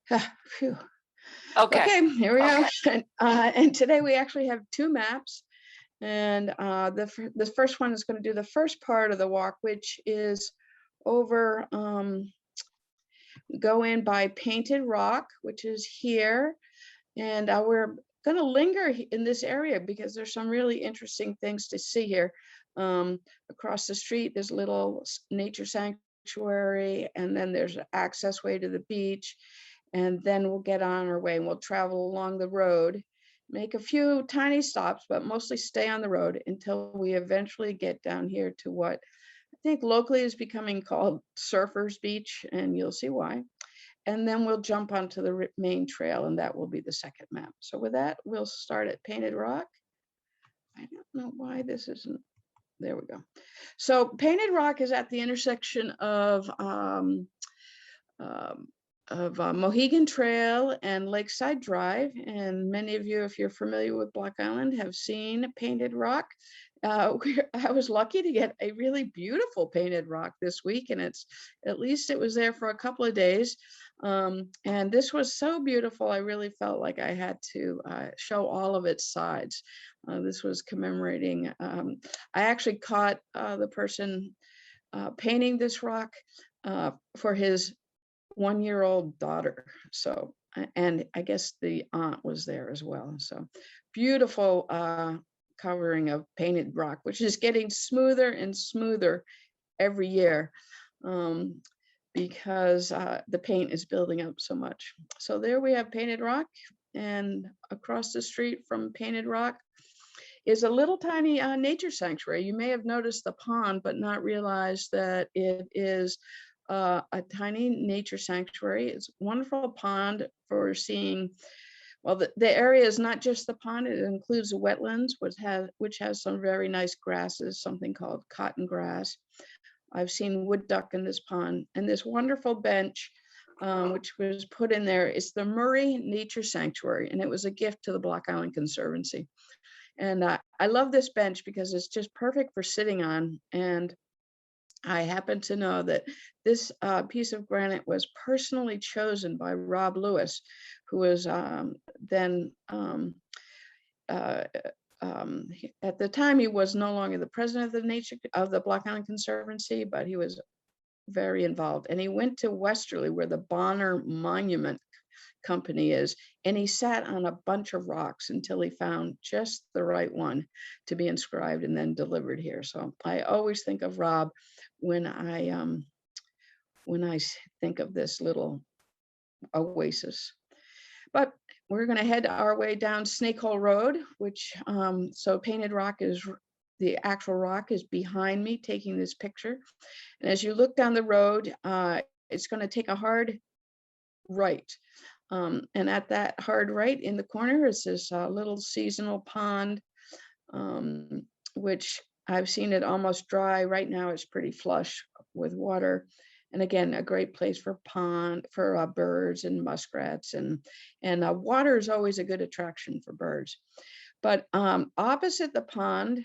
Phew. Okay. Okay, here we go. And today we actually have two maps. And the first one is going to do the first part of the walk, which is over, go in by Painted Rock, which is here. And we're going to linger in this area because there's some really interesting things to see here. Across the street, there's a little nature sanctuary, and then there's an access way to the beach. And then we'll get on our way and we'll travel along the road, make a few tiny stops, but mostly stay on the road until we eventually get down here to what I think locally is becoming called Surfers Beach, and you'll see why. And then we'll jump onto the main trail, and that will be the second map. So with that, we'll start at Painted Rock. I don't know why this isn't, there we go. So Painted Rock is at the intersection of Mohegan Trail and Lakeside Drive. And many of you, if you're familiar with Block Island, have seen Painted Rock. I was lucky to get a really beautiful Painted Rock this week, and at least it was there for a couple of days. And this was so beautiful, I really felt like I had to show all of its sides. This was commemorating, I actually caught the person painting this rock for his 1-year-old daughter. So, and I guess the aunt was there as well. So beautiful covering of Painted Rock, which is getting smoother and smoother every year because the paint is building up so much. So there we have Painted Rock, and across the street from Painted Rock is a little tiny nature sanctuary. You may have noticed the pond, but not realized that it is a tiny nature sanctuary. It's a wonderful pond for seeing. Well, the area is not just the pond, it includes the wetlands, which has some very nice grasses, something called cotton grass. I've seen wood duck in this pond, and this wonderful bench, which was put in there, is the Murray Nature Sanctuary, and it was a gift to the Block Island Conservancy. And I love this bench because it's just perfect for sitting on. And I happen to know that this piece of granite was personally chosen by Rob Lewis, who was then, at the time, he was no longer the president of the Block Island Conservancy, but he was very involved. And he went to Westerly, where the Bonner Monument Company is, and he sat on a bunch of rocks until he found just the right one to be inscribed and then delivered here. So I always think of Rob when I think of this little oasis. But we're going to head our way down Snake Hole Road, which so Painted Rock is, the actual rock is behind me taking this picture. And as you look down the road, it's going to take a hard right. And at that hard right in the corner is this little seasonal pond, which I've seen it almost dry. Right now it's pretty flush with water. And again, a great place for birds and muskrats, and water is always a good attraction for birds. But opposite the pond,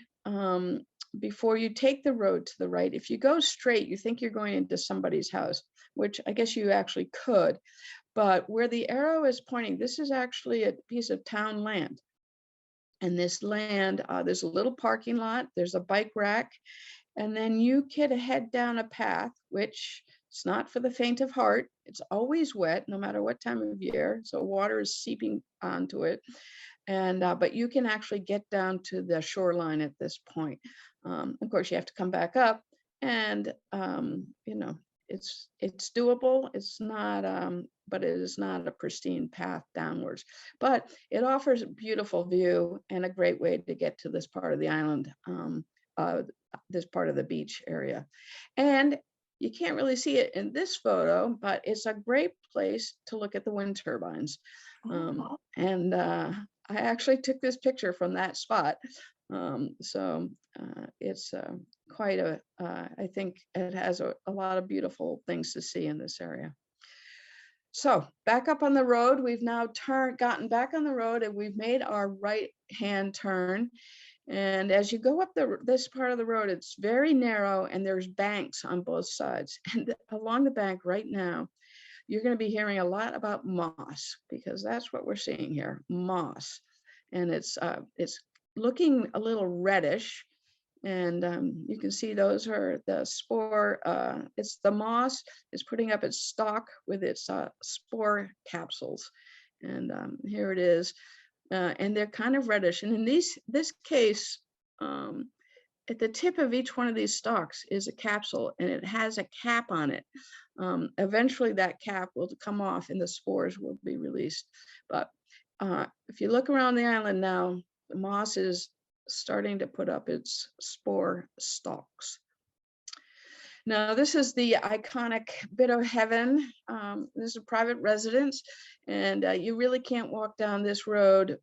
before you take the road to the right, if you go straight, you think you're going into somebody's house, which I guess you actually could. But where the arrow is pointing, this is actually a piece of town land. And this land, there's a little parking lot, there's a bike rack, and then you could head down a path, which it's not for the faint of heart. It's always wet, no matter what time of year. So water is seeping onto it. And but you can actually get down to the shoreline at this point. Of course, you have to come back up, and you know, it's doable. It's not, but it is not a pristine path downwards. But it offers a beautiful view and a great way to get to this part of the island, this part of the beach area. And you can't really see it in this photo, but it's a great place to look at the wind turbines. And I actually took this picture from that spot. So it's quite a, I think it has a lot of beautiful things to see in this area. So back up on the road, we've now gotten back on the road, and we've made our right-hand turn. And as you go up this part of the road, it's very narrow, and there's banks on both sides. And along the bank right now, you're going to be hearing a lot about moss, because that's what we're seeing here, moss. And it's looking a little reddish. And you can see those are the spore, it's the moss is putting up its stalk with its spore capsules. And here it is. And they're kind of reddish. And in this case, at the tip of each one of these stalks is a capsule, and it has a cap on it. Eventually that cap will come off and the spores will be released. But if you look around the island now, the moss is starting to put up its spore stalks. Now, this is the iconic Bit of Heaven. This is a private residence, and you really can't walk down this road,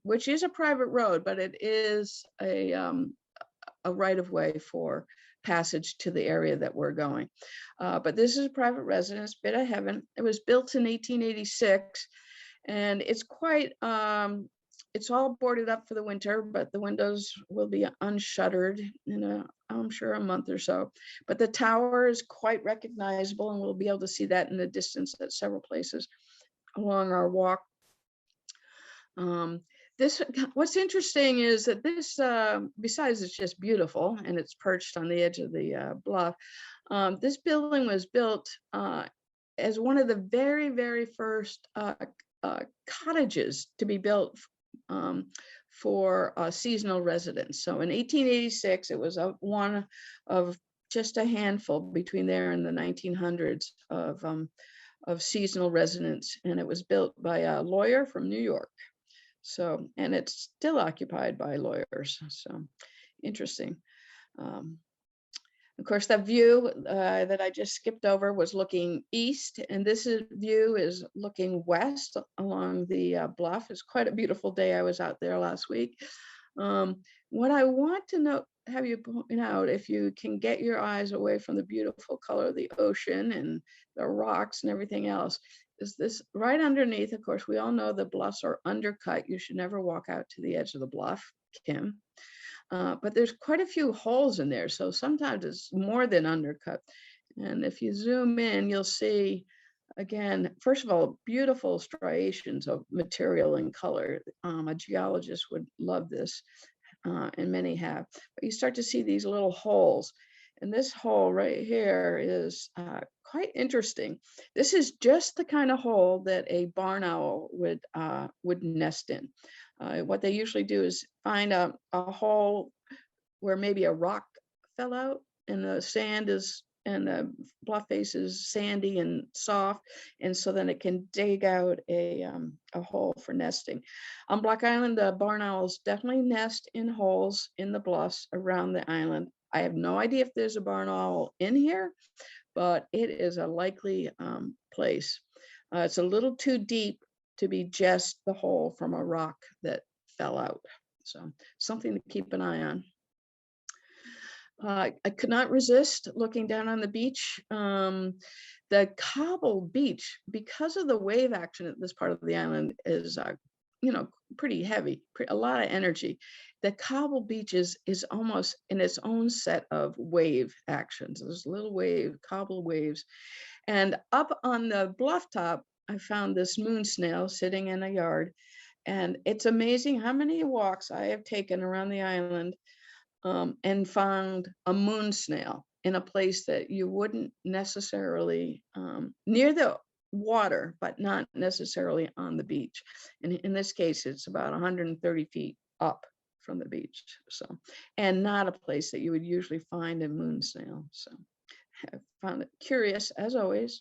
which is a private road, but it is a right-of-way for passage to the area that we're going. But this is a private residence, Bit of Heaven. It was built in 1886, and it's quite, it's all boarded up for the winter, but the windows will be unshuttered in I'm sure a month or so. But the tower is quite recognizable, and we'll be able to see that in the distance at several places along our walk. What's interesting is that this, besides it's just beautiful and it's perched on the edge of the bluff, this building was built as one of the very, very first cottages to be built for seasonal residents. So in 1886, it was one of just a handful between there and the 1900s of seasonal residents, and it was built by a lawyer from New York. So, and it's still occupied by lawyers. So interesting. Of course, that view that I just skipped over was looking east, and this view is looking west along the bluff. It's quite a beautiful day. I was out there last week. What I want to have you point out, if you can get your eyes away from the beautiful color of the ocean and the rocks and everything else, is this right underneath. Of course, we all know the bluffs are undercut. You should never walk out to the edge of the bluff, Kim. But there's quite a few holes in there, so sometimes it's more than undercut. And if you zoom in, you'll see, again, first of all, beautiful striations of material and color. A geologist would love this, and many have. But you start to see these little holes. And this hole right here is quite interesting. This is just the kind of hole that a barn owl would nest in. What they usually do is find a hole where maybe a rock fell out and the sand is, and the bluff face is sandy and soft, and so then it can dig out a hole for nesting. On Block Island, the barn owls definitely nest in holes in the bluffs around the island. I have no idea if there's a barn owl in here, but it is a likely place. It's a little too deep to be just the hole from a rock that fell out. So something to keep an eye on. I could not resist looking down on the beach. The cobble beach, because of the wave action at this part of the island, is pretty heavy, a lot of energy. The cobble beach is almost in its own set of wave actions. There's little cobble waves. And up on the bluff top, I found this moon snail sitting in a yard. And it's amazing how many walks I have taken around the island and found a moon snail in a place that you wouldn't necessarily, near the water, but not necessarily on the beach. And in this case, it's about 130 feet up from the beach. So, and not a place that you would usually find a moon snail. So I found it curious, as always.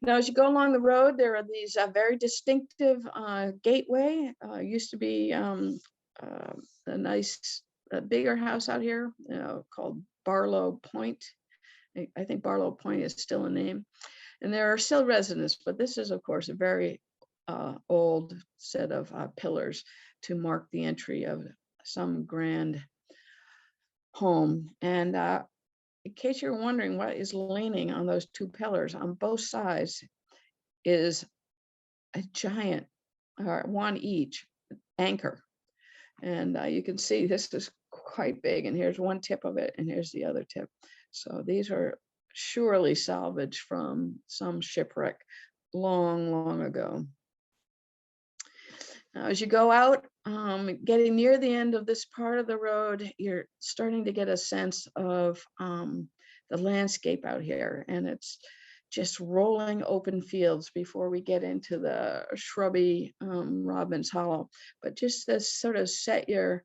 Now, as you go along the road, there are these very distinctive gateway. Used to be a nice, bigger house out here called Barlow Point. I think Barlow Point is still a name. And there are still residents, but this is, of course, a very old set of pillars to mark the entry of some grand home. And in case you're wondering what is leaning on those two pillars, on both sides is a giant, one each, anchor. And you can see this is quite big, and here's one tip of it, and here's the other tip. So these are surely salvaged from some shipwreck long ago. Now, as you go out, getting near the end of this part of the road, you're starting to get a sense of the landscape out here, and it's just rolling open fields before we get into the shrubby Rodman's Hollow. But just to sort of set your,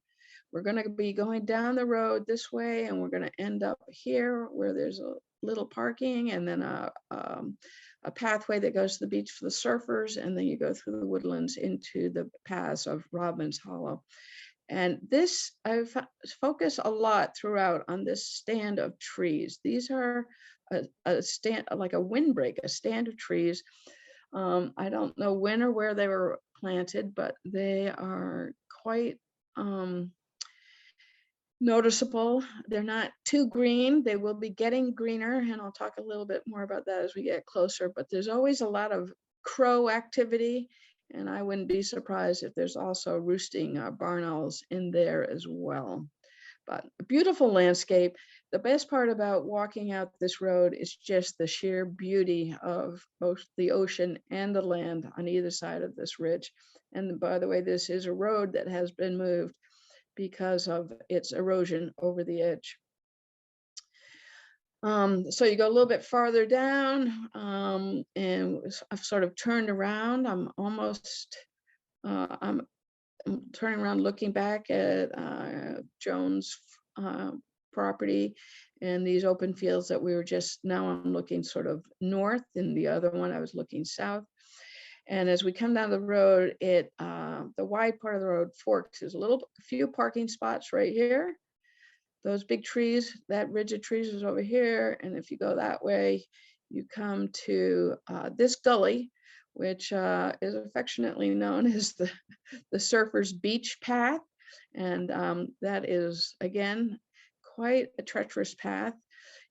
we're going to be going down the road this way, and we're going to end up here where there's a little parking, and then a pathway that goes to the beach for the surfers, and then you go through the woodlands into the paths of Rodman's Hollow. And this, I focus a lot throughout on this stand of trees. These are a stand, like a windbreak, a stand of trees. I don't know when or where they were planted, but they are quite noticeable. They're not too green. They will be getting greener, and I'll talk a little bit more about that as we get closer. But there's always a lot of crow activity, and I wouldn't be surprised if there's also roosting barn owls in there as well. But a beautiful landscape. The best part about walking out this road is just the sheer beauty of both the ocean and the land on either side of this ridge. And by the way, this is a road that has been moved because of its erosion over the edge. So you go a little bit farther down, and I've sort of turned around. I'm turning around, looking back at Joan's property and these open fields that we were just, now I'm looking sort of north, and the other one I was looking south. And as we come down the road, the wide part of the road forks. There's a few parking spots right here. Those big trees, that ridge of trees is over here. And if you go that way, you come to this gully, which is affectionately known as the Surfer's Beach Path. And that is, again, quite a treacherous path.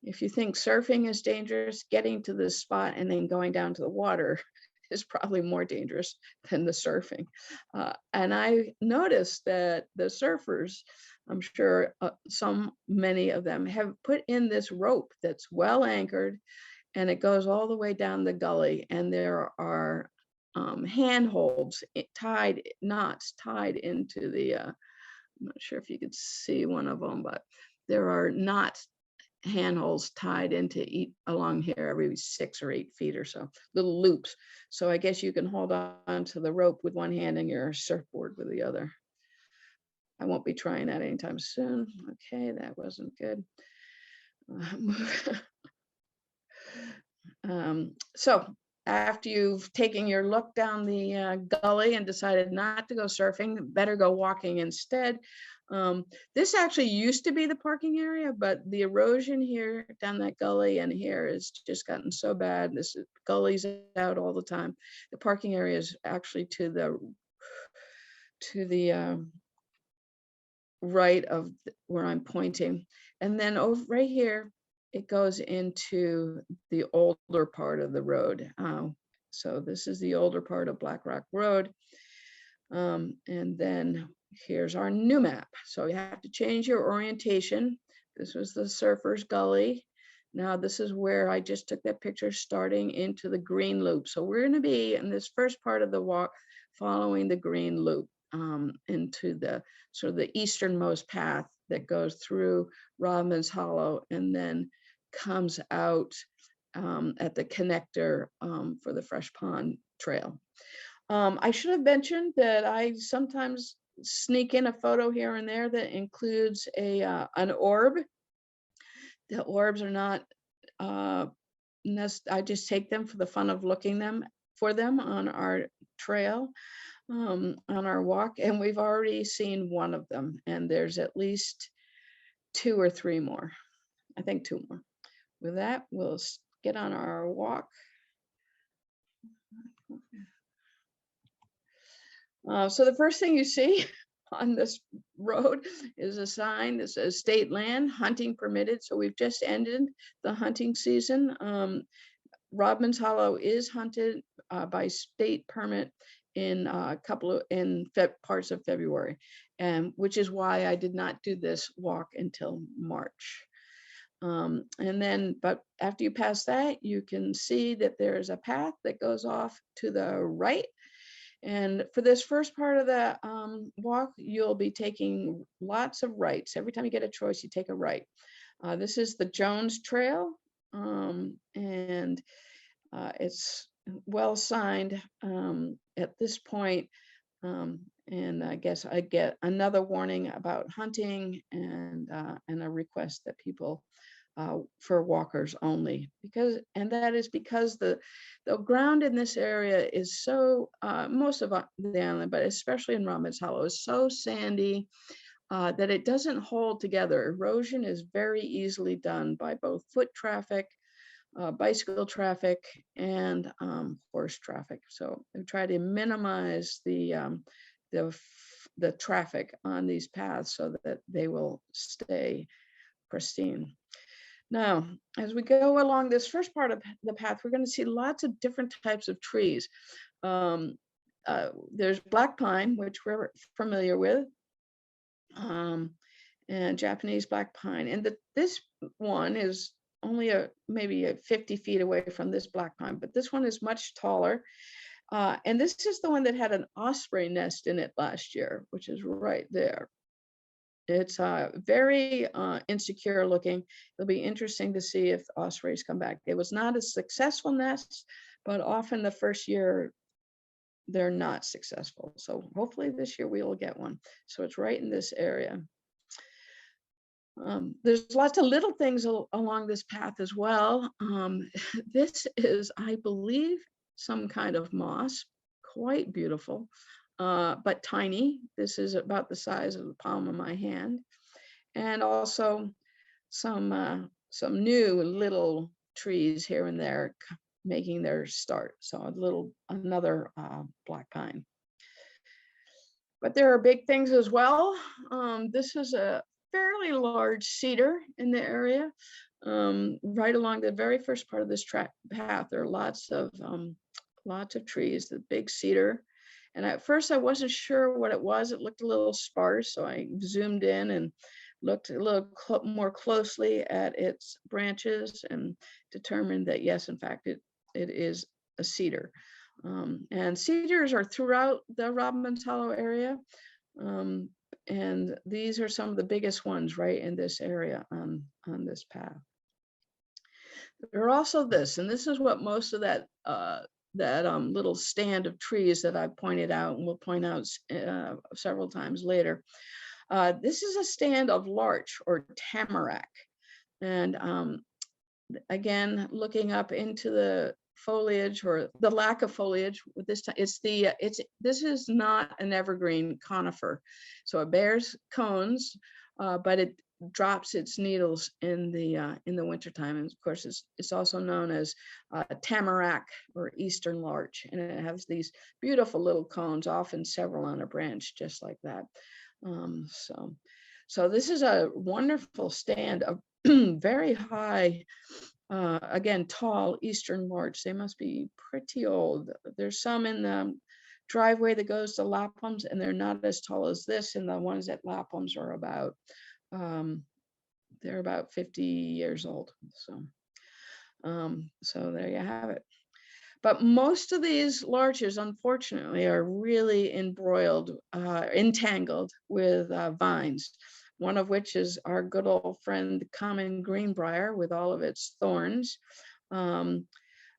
If you think surfing is dangerous, getting to this spot and then going down to the water is probably more dangerous than the surfing. And I noticed that the surfers, I'm sure many of them have put in this rope that's well anchored, and it goes all the way down the gully, and there are handholds knots tied into the, I'm not sure if you could see one of them, but there are knots, handholds tied into along here every 6 or 8 feet or so, little loops. So I guess you can hold on to the rope with one hand and your surfboard with the other. I won't be trying that anytime soon. Okay, that wasn't good. So after you've taken your look down the gully and decided not to go surfing, better go walking instead. This actually used to be the parking area, but the erosion here down that gully and here has just gotten so bad. This gully's out all the time. The parking area is actually to the right of where I'm pointing. And then over right here, it goes into the older part of the road. So this is the older part of Black Rock Road. And then here's our new map. So you have to change your orientation. This was the Surfer's Gully. Now this is where I just took that picture, starting into the green loop. So we're going to be in this first part of the walk following the green loop into the sort of the easternmost path that goes through Rodman's Hollow and then comes out at the connector for the Fresh Pond Trail. I should have mentioned that I sometimes sneak in a photo here and there that includes an orb. The orbs are not, I just take them for the fun of looking for them on our trail, on our walk, and we've already seen one of them, and there's at least 2 or 3 more. I think 2 more. With that, we'll get on our walk. So the first thing you see on this road is a sign that says state land, hunting permitted. So we've just ended the hunting season. Rodman's Hollow is hunted by state permit in parts of February, and which is why I did not do this walk until March. And then, but after you pass that, you can see that there's a path that goes off to the right. And for this first part of the walk, you'll be taking lots of rights. Every time you get a choice, you take a right. This is the Jones Trail, and it's well signed at this point. And I guess I get another warning about hunting and a request that people for walkers only, and that is because the ground in this area is so most of the island, but especially in Rodman's Hollow, is so sandy that it doesn't hold together. Erosion is very easily done by both foot traffic, bicycle traffic, and horse traffic. So we try to minimize the traffic on these paths so that they will stay pristine. Now, as we go along this first part of the path, we're going to see lots of different types of trees. There's black pine, which we're familiar with, and Japanese black pine. And this one is only maybe 50 feet away from this black pine, but this one is much taller. And this is the one that had an osprey nest in it last year, which is right there. It's very insecure looking. It'll be interesting to see if ospreys come back. It was not a successful nest, but often the first year they're not successful. So hopefully this year we will get one. So it's right in this area. There's lots of little things along this path as well. This is, I believe, some kind of moss, quite beautiful. But tiny. This is about the size of the palm of my hand, and also some new little trees here and there making their start. So another black pine. But there are big things as well. This is a fairly large cedar in the area. Right along the very first part of this path, there are lots of trees. The big cedar. And at first I wasn't sure what it was. It looked a little sparse, so I zoomed in and looked a little more closely at its branches and determined that yes, in fact, it is a cedar. And cedars are throughout the Rodman's Hollow area. And these are some of the biggest ones right in this area on this path. There are also this, and this is what most of that little stand of trees that I pointed out, and we'll point out several times later. This is a stand of larch or tamarack. And again, looking up into the foliage or the lack of foliage with this time, this is not an evergreen conifer. So it bears cones, but it drops its needles in the wintertime. And of course, it's also known as tamarack or eastern larch, and it has these beautiful little cones, often several on a branch, just like that. So this is a wonderful stand of very high, again, tall eastern larch. They must be pretty old. There's some in the driveway that goes to Lapham's, and they're not as tall as this, and the ones at Lapham's are about they're about 50 years old. So there you have it. But most of these larches, unfortunately, are really entangled with vines, one of which is our good old friend, common greenbrier, with all of its thorns.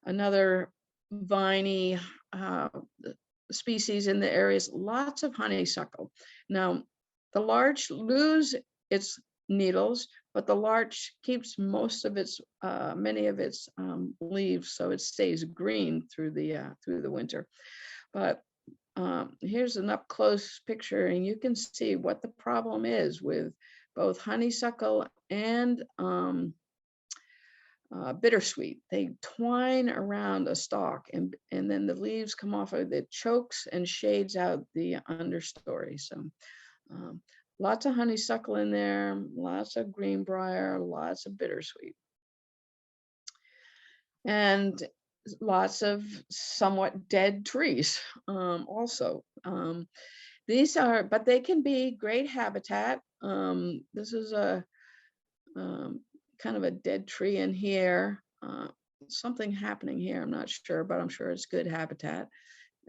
Another viney species in the area is lots of honeysuckle. Now, the larch lose its needles, but the larch keeps most of its, many of its leaves, so it stays green through the winter. But here's an up close picture, and you can see what the problem is with both honeysuckle and bittersweet. They twine around a stalk, and then the leaves come off of it, chokes and shades out the understory. So lots of honeysuckle in there, lots of greenbrier, lots of bittersweet, and lots of somewhat dead trees also. These are, but they can be great habitat. This is a kind of a dead tree in here. Something happening here, I'm not sure, but I'm sure it's good habitat.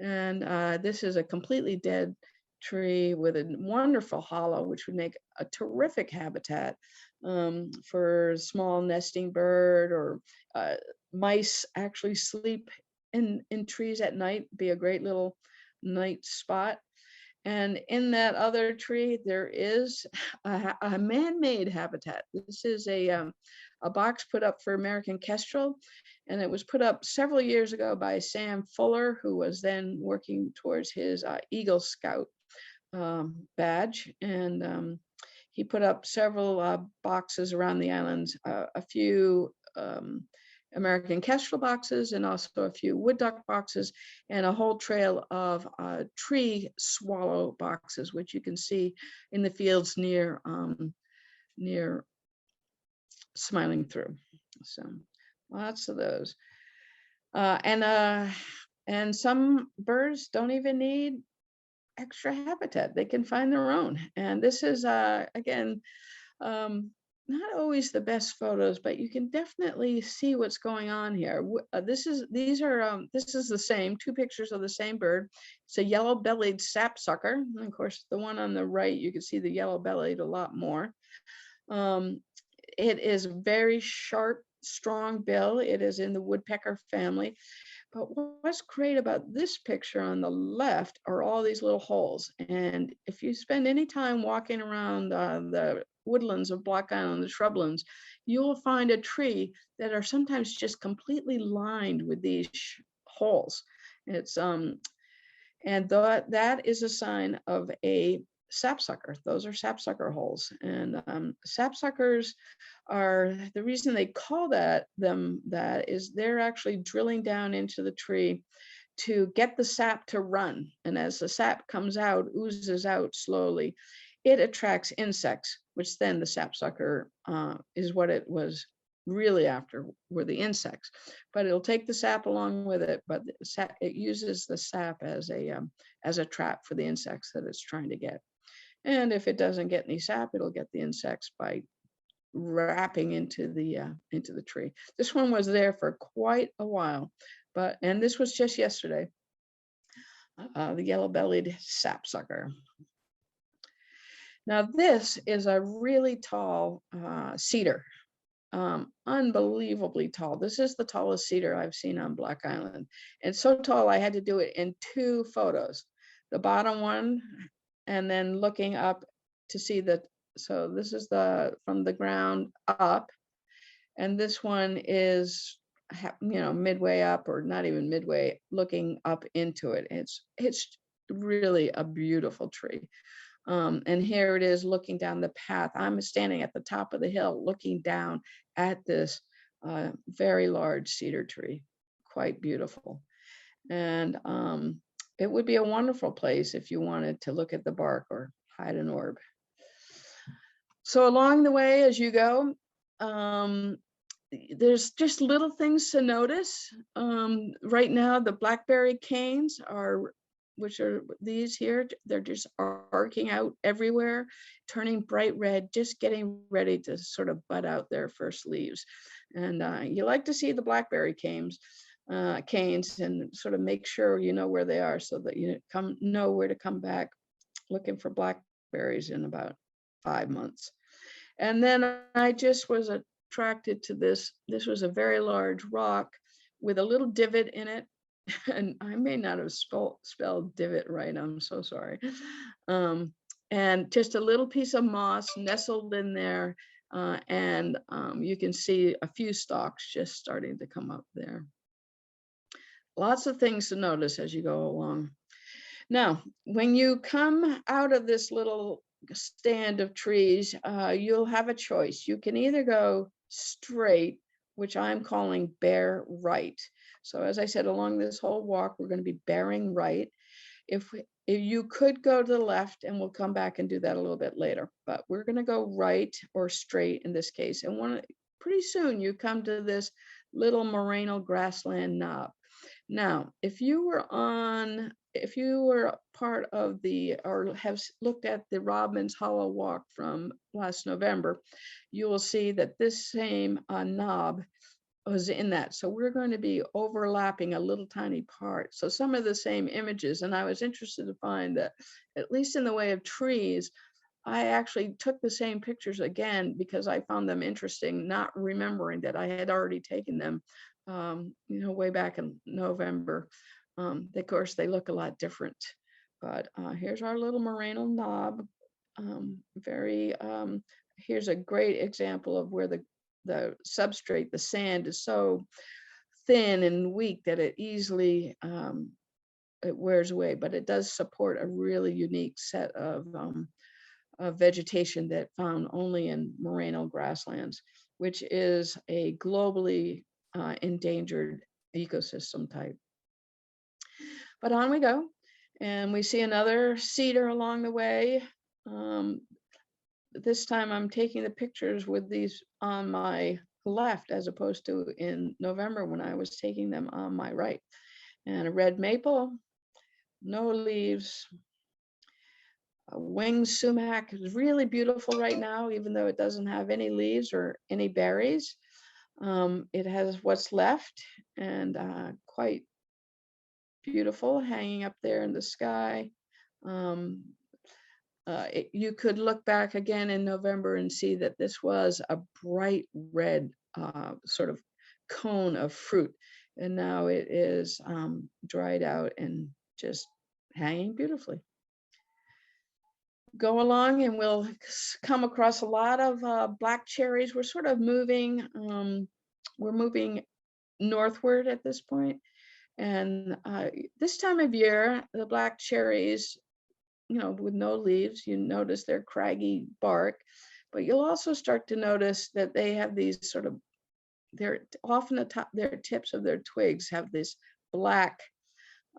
And this is a completely dead tree with a wonderful hollow, which would make a terrific habitat for small nesting bird, or mice actually sleep in trees at night, be a great little night spot. And in that other tree, there is a man-made habitat. This is a box put up for American kestrel, and it was put up several years ago by Sam Fuller, who was then working towards his Eagle Scout badge. And he put up several boxes around the islands, a few American kestrel boxes, and also a few wood duck boxes, and a whole trail of tree swallow boxes, which you can see in the fields near Smiling Through. So lots of those. And some birds don't even need extra habitat. They can find their own. And this is, again, not always the best photos, but you can definitely see what's going on here. This is the same, two pictures of the same bird. It's a yellow-bellied sapsucker. And of course, the one on the right, you can see the yellow-bellied a lot more. It is very sharp, strong bill. It is in the woodpecker family. But what's great about this picture on the left are all these little holes. And if you spend any time walking around the woodlands of Block Island, the shrublands, you will find a tree that are sometimes just completely lined with these holes. It's and that is a sign of a sapsucker. Those are sapsucker holes. And sapsuckers are, the reason they call that is they're actually drilling down into the tree to get the sap to run. And as the sap comes out, oozes out slowly, it attracts insects, which then the sapsucker is what it was really after, were the insects. But it'll take the sap along with it, but it uses the sap as a trap for the insects that it's trying to get. And if it doesn't get any sap, it'll get the insects by wrapping into the tree. This one was there for quite a while, and this was just yesterday. The yellow-bellied sapsucker. Now this is a really tall cedar, unbelievably tall. This is the tallest cedar I've seen on Block Island. It's so tall I had to do it in two photos. The bottom one, and then looking up to see so this is from the ground up, and this one is, midway up, or not even midway, looking up into it. It's really a beautiful tree. And here it is looking down the path. I'm standing at the top of the hill looking down at this very large cedar tree, quite beautiful. And it would be a wonderful place if you wanted to look at the bark or hide an orb. So along the way as you go, there's just little things to notice. Right now, the blackberry canes which are these here, they're just arcing out everywhere, turning bright red, just getting ready to sort of bud out their first leaves. And you like to see the blackberry canes and sort of make sure you know where they are, so that you know where to come back looking for blackberries in about 5 months. And then I just was attracted to this. This was a very large rock with a little divot in it. And I may not have spelled divot right. I'm so sorry. And just a little piece of moss nestled in there. And you can see a few stalks just starting to come up there. Lots of things to notice as you go along. Now, when you come out of this little stand of trees, you'll have a choice. You can either go straight, which I'm calling bear right. So as I said, along this whole walk, we're going to be bearing right. If you could go to the left, and we'll come back and do that a little bit later, but we're going to go right or straight in this case. And pretty soon you come to this little Moreno grassland knob. Now, if you were part of the, or have looked at the Rodman's Hollow Walk from last November, you will see that this same knob was in that. So we're going to be overlapping a little tiny part. So some of the same images, and I was interested to find that, at least in the way of trees, I actually took the same pictures again because I found them interesting, not remembering that I had already taken them, way back in November. Of course, they look a lot different, but here's our little Moreno knob. Here's a great example of where the substrate, the sand, is so thin and weak that it easily it wears away, but it does support a really unique set of vegetation that found only in Moreno grasslands, which is a globally endangered ecosystem type. But on we go, and we see another cedar along the way. This time I'm taking the pictures with these on my left as opposed to in November when I was taking them on my right. And a red maple, no leaves. A winged sumac is really beautiful right now, even though it doesn't have any leaves or any berries. It has what's left, and quite beautiful, hanging up there in the sky. You could look back again in November and see that this was a bright red sort of cone of fruit, and now it is dried out and just hanging beautifully. Go along and we'll come across a lot of black cherries. We're sort of moving, we're moving northward at this point. And this time of year, the black cherries, with no leaves, you notice their craggy bark, but you'll also start to notice that they have these sort of, they're often their tips of their twigs have this black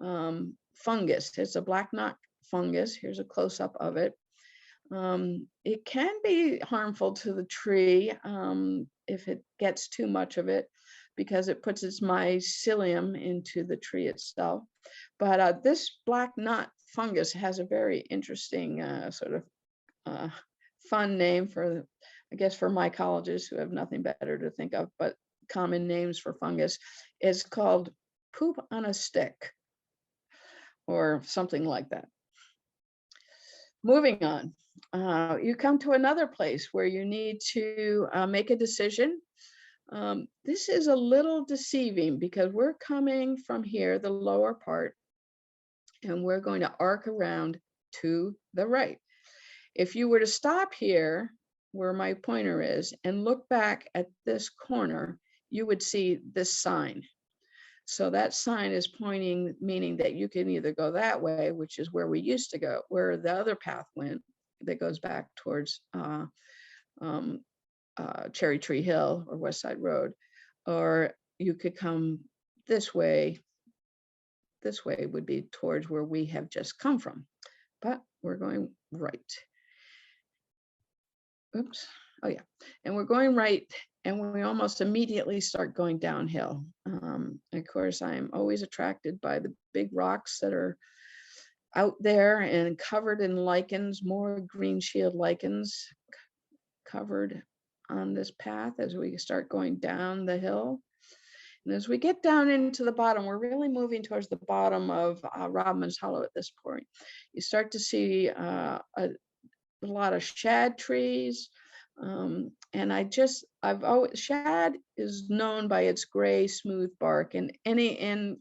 fungus. It's a black knot fungus. Here's a close-up of it. It can be harmful to the tree if it gets too much of it, because it puts its mycelium into the tree itself. But this black knot fungus has a very interesting sort of fun name for, I guess, for mycologists who have nothing better to think of, but common names for fungus. It's called poop on a stick or something like that. Moving on, you come to another place where you need to make a decision. This is a little deceiving because we're coming from here, the lower part, and we're going to arc around to the right. If you were to stop here where my pointer is and look back at this corner, you would see this sign. So that sign is pointing, meaning that you can either go that way, which is where we used to go, where the other path went that goes back towards Cherry Tree Hill or West Side Road, or you could come this way. This way would be towards where we have just come from, but we're going right. Oops. Oh yeah. And we're going right, and we almost immediately start going downhill. Of course, I'm always attracted by the big rocks that are out there and covered in lichens, more green shield lichens covered on this path as we start going down the hill. And as we get down into the bottom, we're really moving towards the bottom of Rodman's Hollow at this point. You start to see a lot of shad trees. And shad is known by its gray, smooth bark. And in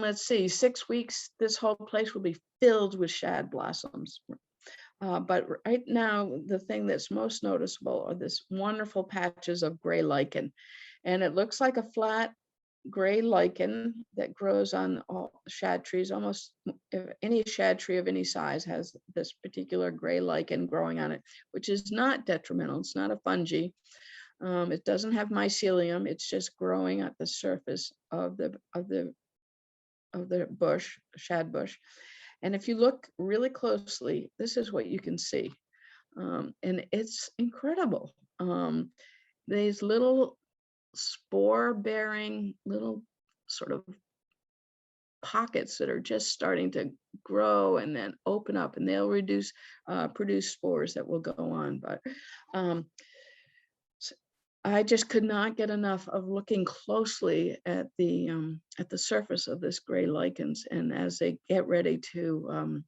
let's see, 6 weeks, this whole place will be filled with shad blossoms. But right now, the thing that's most noticeable are this wonderful patches of gray lichen. And it looks like a flat gray lichen that grows on all shad trees. Almost any shad tree of any size has this particular gray lichen growing on it, which is not detrimental. It's not a fungi. It doesn't have mycelium. It's just growing at the surface of the bush, shad bush. And if you look really closely, this is what you can see. And it's incredible. These little spore-bearing little sort of pockets that are just starting to grow and then open up, and they'll produce spores that will go on. But I just could not get enough of looking closely at the surface of this gray lichens, and as they get ready to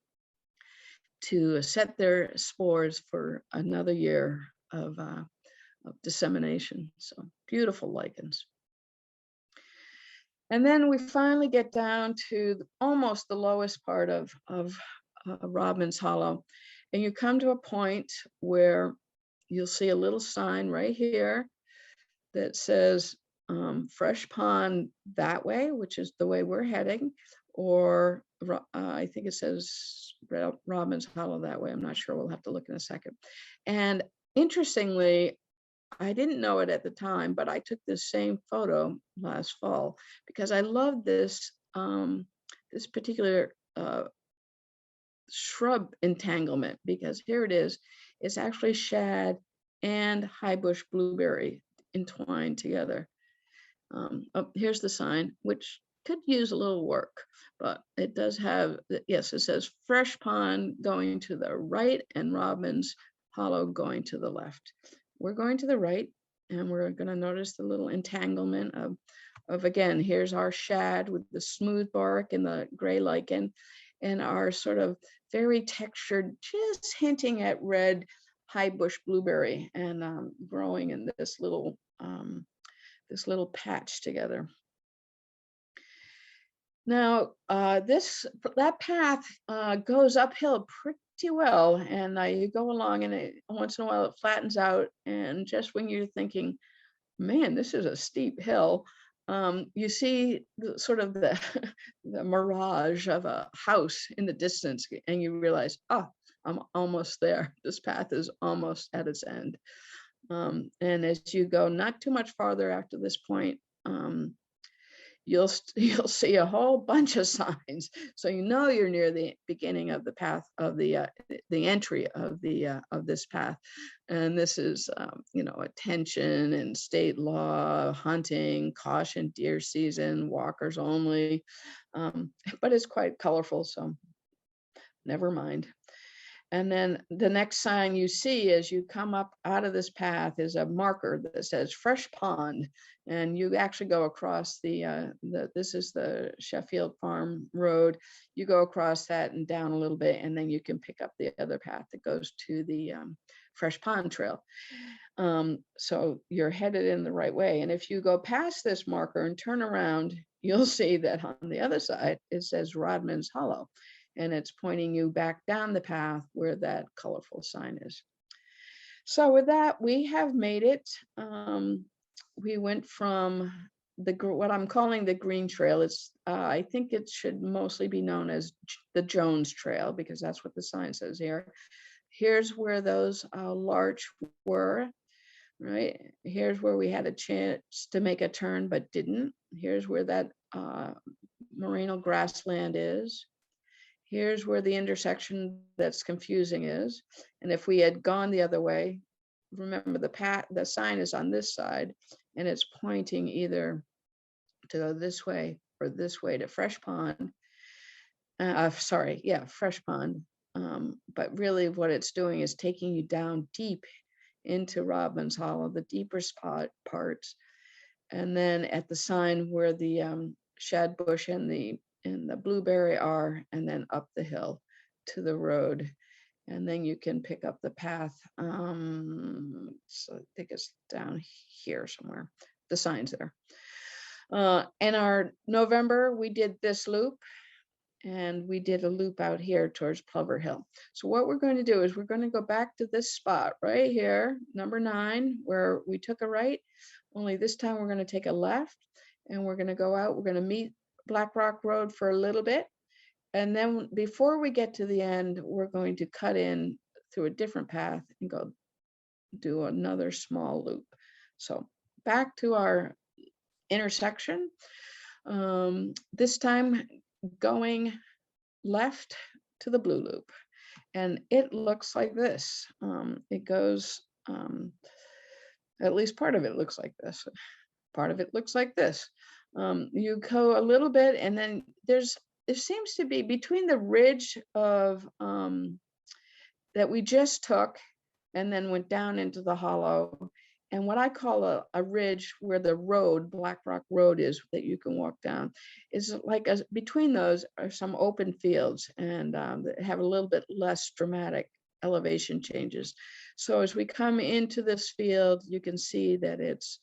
set their spores for another year of dissemination. So beautiful lichens. And then we finally get down to almost the lowest part of Rodman's Hollow, and you come to a point where you'll see a little sign right here that says Fresh Pond that way, which is the way we're heading, or I think it says Rodman's Hollow that way. I'm not sure. We'll have to look in a second. And interestingly, I didn't know it at the time, but I took this same photo last fall because I love this this particular shrub entanglement, because here it is. It's actually shad and high bush blueberry entwined together. Here's the sign, which could use a little work, but it does have, yes, it says Fresh Pond going to the right and Rodman's Hollow going to the left. We're going to the right, and we're going to notice the little entanglement of again, here's our shad with the smooth bark and the gray lichen, and our sort of very textured, just hinting at red high bush blueberry, and growing in this little patch together. Now, that path goes uphill pretty well, and you go along, and once in a while it flattens out, and just when you're thinking, man, this is a steep hill, you see the mirage of a house in the distance, and you realize, oh, I'm almost there. This path is almost at its end. And as you go not too much farther after this point, you'll see a whole bunch of signs, so you know you're near the beginning of the path of the entry of this path. And this is attention and state law, hunting, caution, deer season, walkers only, but it's quite colorful, so never mind. And then the next sign you see as you come up out of this path is a marker that says Fresh Pond. And you actually go across this is the Sheffield Farm Road. You go across that and down a little bit, and then you can pick up the other path that goes to the Fresh Pond Trail. So you're headed in the right way. And if you go past this marker and turn around, you'll see that on the other side, it says Rodman's Hollow. And it's pointing you back down the path where that colorful sign is. So with that, we have made it. We went from what I'm calling the Green Trail. It's I think it should mostly be known as the Jones Trail, because that's what the sign says here. Here's where those larch were, right? Here's where we had a chance to make a turn but didn't. Here's where that Moreno grassland is. Here's where the intersection that's confusing is. And if we had gone the other way, remember the sign is on this side, and it's pointing either to go this way or this way to Fresh Pond. Fresh Pond. But really what it's doing is taking you down deep into Rodman's Hollow, the deeper parts. And then at the sign where the shad bush and the blueberry are, and then up the hill to the road, and then you can pick up the path. So I think it's down here somewhere. The sign's there. In our November, we did this loop, and we did a loop out here towards Plover Hill. So what we're going to do is we're going to go back to this spot right here, number 9, where we took a right, only this time we're going to take a left, and we're going to go out. We're going to meet Black Rock Road for a little bit. And then before we get to the end, we're going to cut in through a different path and go do another small loop. So back to our intersection, this time going left to the blue loop. And it looks like this. It goes, at least part of it looks like this. Part of it looks like this. You go a little bit, and then there seems to be between the ridge of that we just took and then went down into the hollow, and what I call a ridge where the road, Black Rock Road, is that you can walk down, is like between those are some open fields, and that have a little bit less dramatic elevation changes. So as we come into this field, you can see that it's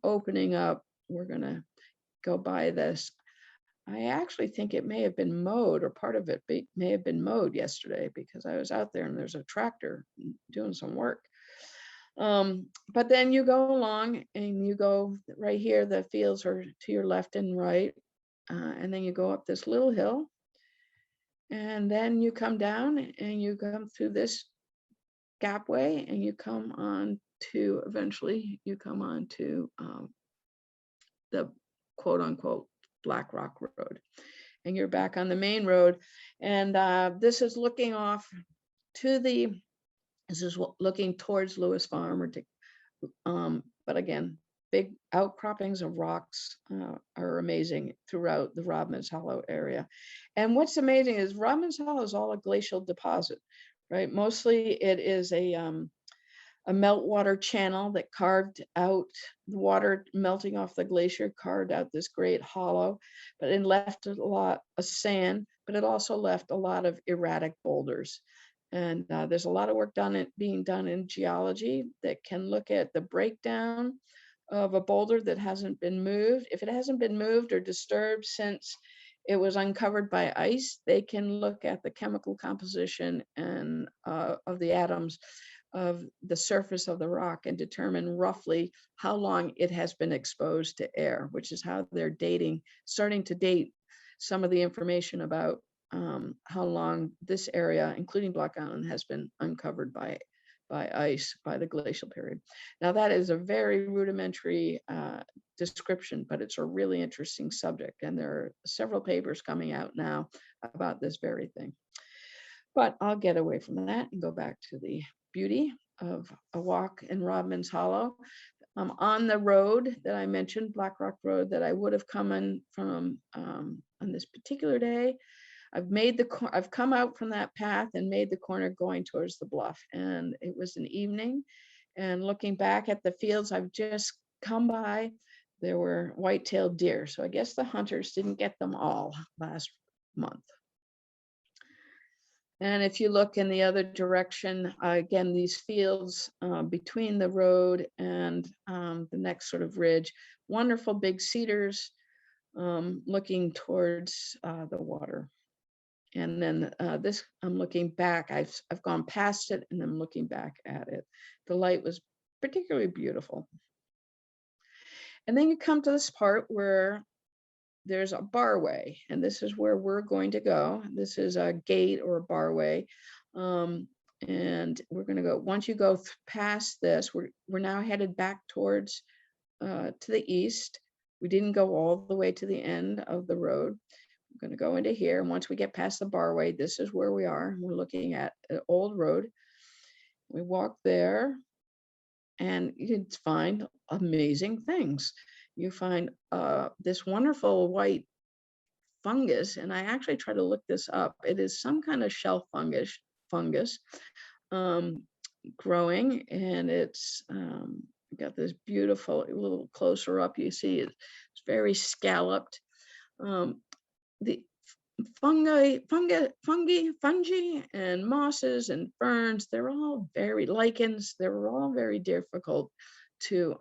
opening up. We're gonna go by this. I actually think it may have been mowed, or part of it may have been mowed yesterday, because I was out there and there's a tractor doing some work. But then you go along and you go right here, the fields are to your left and right. And then you go up this little hill, and then you come down and you come through this gapway, and you come on to, eventually you come on to the quote unquote Black Rock Road, and you're back on the main road. And this is looking off to this is looking towards Lewis Farm, but again, big outcroppings of rocks are amazing throughout the Rodman's Hollow area. And what's amazing is Rodman's Hollow is all a glacial deposit, right? Mostly it is a meltwater channel that carved out the water melting off the glacier, carved out this great hollow, but it left a lot of sand, but it also left a lot of erratic boulders. And there's a lot of work being done in geology that can look at the breakdown of a boulder that hasn't been moved. If it hasn't been moved or disturbed since it was uncovered by ice, they can look at the chemical composition and of the atoms of the surface of the rock and determine roughly how long it has been exposed to air, which is how they're starting to date some of the information about how long this area, including Block Island, has been uncovered by ice, by the glacial period. Now that is a very rudimentary description, but it's a really interesting subject, and there are several papers coming out now about this very thing. But I'll get away from that and go back to the beauty of a walk in Rodman's Hollow. On the road that I mentioned, Black Rock Road, that I would have come in from on this particular day, I've come out from that path and made the corner going towards the bluff. And it was an evening, and looking back at the fields I've just come by, there were white-tailed deer. So I guess the hunters didn't get them all last month. And if you look in the other direction, again, these fields between the road and the next sort of ridge, wonderful big cedars looking towards the water. And then this, I'm looking back, I've gone past it and I'm looking back at it. The light was particularly beautiful. And then you come to this part where there's a barway, and this is where we're going to go. This is a gate or a barway. And we're going to go, once you go past this, we're now headed back towards to the east. We didn't go all the way to the end of the road. We're going to go into here. And once we get past the barway, this is where we are. We're looking at an old road. We walk there, and you can find amazing things. You find this wonderful white fungus, and I actually try to look this up. It is some kind of shell fungus growing, and it's got this beautiful, a little closer up, you see it's very scalloped. The fungi and mosses and ferns, they're all very, lichens, they're all very difficult to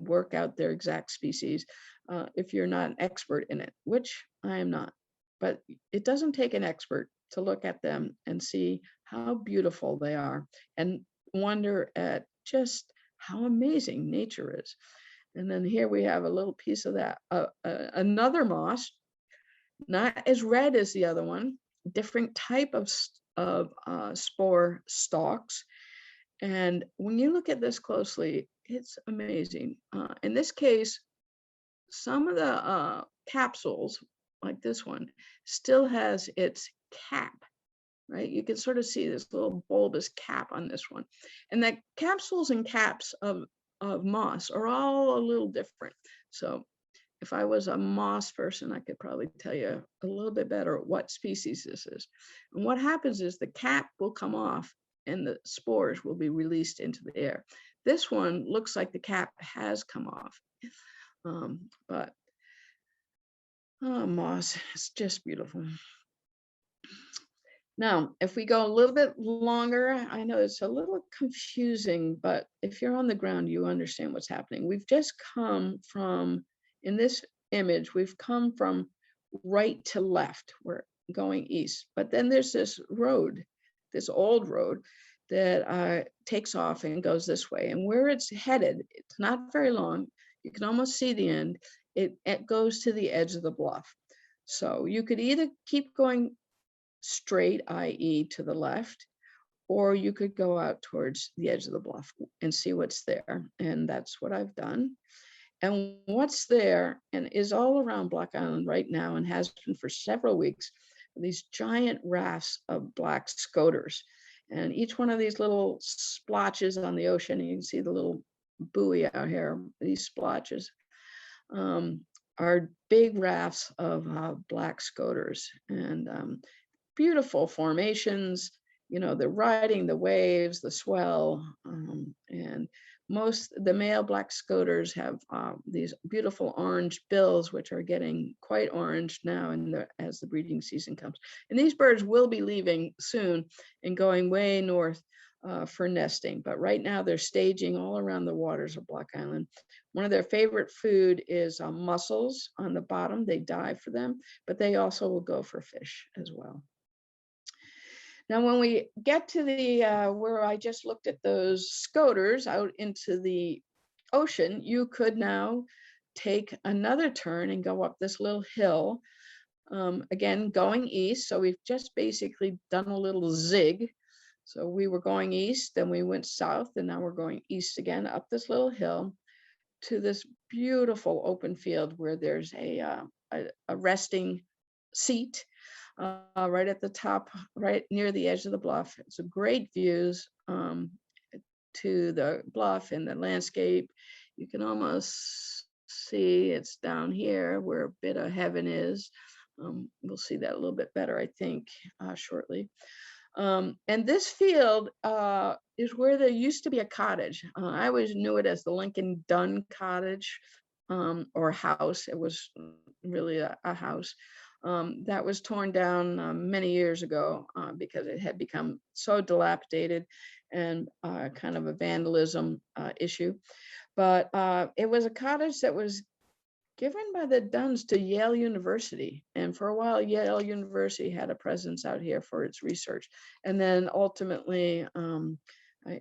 work out their exact species if you're not an expert in it, which I am not. But it doesn't take an expert to look at them and see how beautiful they are and wonder at just how amazing nature is. And then here we have a little piece of that, another moss, not as red as the other one, different type of spore stalks. And when you look at this closely, it's amazing. In this case, some of the capsules, like this one, still has its cap, right? You can sort of see this little bulbous cap on this one. And the capsules and caps of moss are all a little different. So if I was a moss person, I could probably tell you a little bit better what species this is. And what happens is the cap will come off and the spores will be released into the air. This one looks like the cap has come off, but moss is just beautiful. Now, if we go a little bit longer, I know it's a little confusing, but if you're on the ground, you understand what's happening. We've just come from, in this image, we've come from right to left. We're going east, but then there's this road, this old road that takes off and goes this way. And where it's headed, it's not very long. You can almost see the end. It goes to the edge of the bluff. So you could either keep going straight, i.e. to the left, or you could go out towards the edge of the bluff and see what's there. And that's what I've done. And what's there and is all around Block Island right now and has been for several weeks, these giant rafts of black scoters. And each one of these little splotches on the ocean, and you can see the little buoy out here, these splotches, are big rafts of black scoters. And beautiful formations, you know, they're riding the waves, the swell, and the male black scoters have these beautiful orange bills, which are getting quite orange now as the breeding season comes. And these birds will be leaving soon and going way north for nesting. But right now they're staging all around the waters of Block Island. One of their favorite food is mussels on the bottom. They dive for them, but they also will go for fish as well. Now, when we get to the where I just looked at those scoters out into the ocean, you could now take another turn and go up this little hill, again, going east. So we've just basically done a little zig. So we were going east, then we went south, and now we're going east again up this little hill to this beautiful open field where there's a resting seat right at the top, right near the edge of the bluff. It's a great views to the bluff and the landscape. You can almost see it's down here where a bit of heaven is. We'll see that a little bit better, I think, shortly. And this field is where there used to be a cottage. I always knew it as the Lincoln Dunn cottage or house. It was really a house. That was torn down many years ago because it had become so dilapidated and kind of a vandalism issue. But it was a cottage that was given by the Dunns to Yale University. And for a while, Yale University had a presence out here for its research. And then ultimately,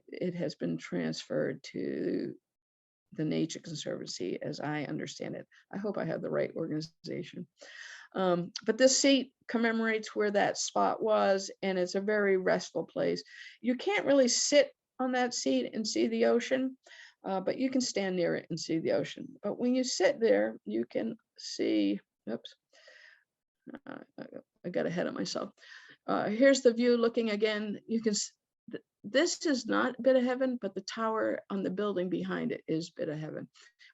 it has been transferred to the Nature Conservancy, as I understand it. I hope I have the right organization. But this seat commemorates where that spot was, and it's a very restful place. You can't really sit on that seat and see the ocean, but you can stand near it and see the ocean. But when you sit there, you can see, oops, I got ahead of myself. Here's the view looking again. You can, this is not Bit of Heaven, but the tower on the building behind it is Bit of Heaven.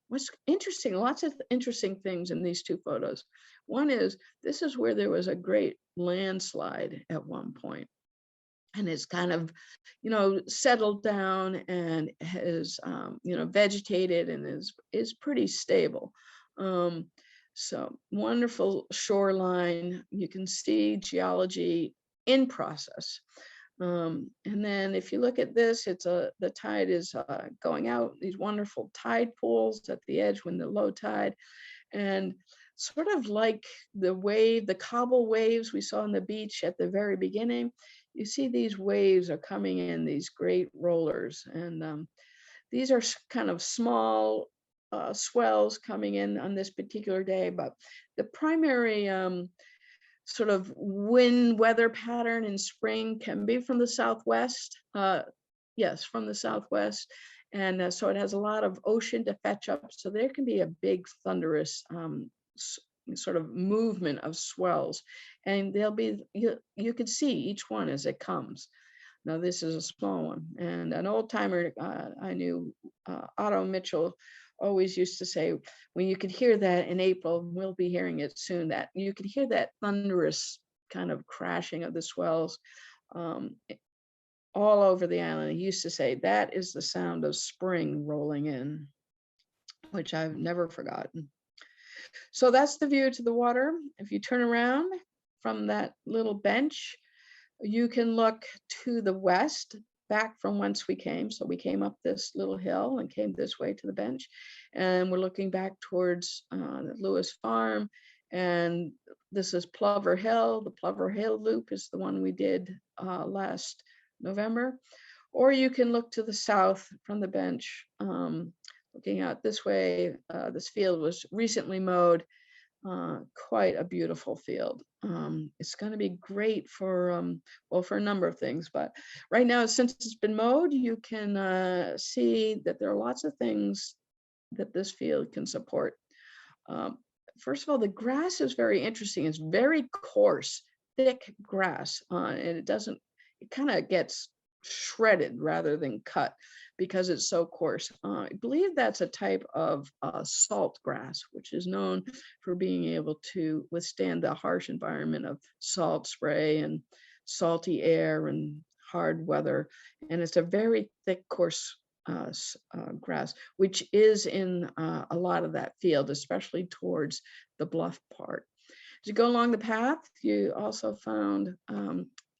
What's interesting, lots of interesting things in these two photos. One is, this is where there was a great landslide at one point. And it's kind of, you know, settled down and has, you know, vegetated and is pretty stable. So wonderful shoreline. You can see geology in process. And then if you look at this, it's the tide is going out, these wonderful tide pools at the edge when the low tide, and sort of like the cobble waves we saw on the beach at the very beginning. You see these waves are coming in, these great rollers, and these are kind of small swells coming in on this particular day, but the primary sort of wind weather pattern in spring can be from the southwest. Yes, from the southwest. And so it has a lot of ocean to fetch up. So there can be a big thunderous sort of movement of swells. And they'll be, you can see each one as it comes. Now this is a small one. And an old timer I knew, Otto Mitchell, always used to say, when you could hear that in April, we'll be hearing it soon, that you could hear that thunderous kind of crashing of the swells um, all over the island. He used to say, that is the sound of spring rolling in, which I've never forgotten. So that's the view to the water. If you turn around from that little bench, you can look to the west, back from whence we came. So we came up this little hill and came this way to the bench. And we're looking back towards the Lewis farm. And this is Plover Hill. The Plover Hill loop is the one we did last November. Or you can look to the south from the bench, looking out this way. This field was recently mowed. Quite a beautiful field. It's going to be great for, well, for a number of things, but right now, since it's been mowed, you can see that there are lots of things that this field can support. First of all, the grass is very interesting. It's very coarse, thick grass, and it kind of gets shredded rather than cut because it's so coarse. I believe that's a type of salt grass, which is known for being able to withstand the harsh environment of salt spray and salty air and hard weather. And it's a very thick, coarse grass, which is in a lot of that field, especially towards the bluff part. As you go along the path, you also found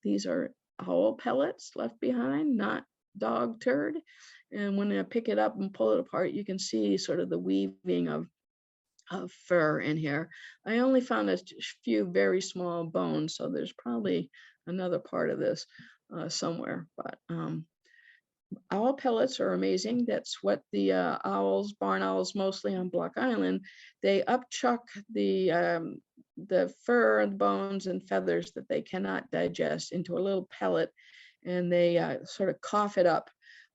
these are owl pellets left behind, not dog turd. And when I pick it up and pull it apart, you can see sort of the weaving of fur in here. I only found a few very small bones, so there's probably another part of this somewhere. But owl pellets are amazing. That's what the owls, barn owls, mostly on Block Island, they upchuck the fur and bones and feathers that they cannot digest into a little pellet, and they sort of cough it up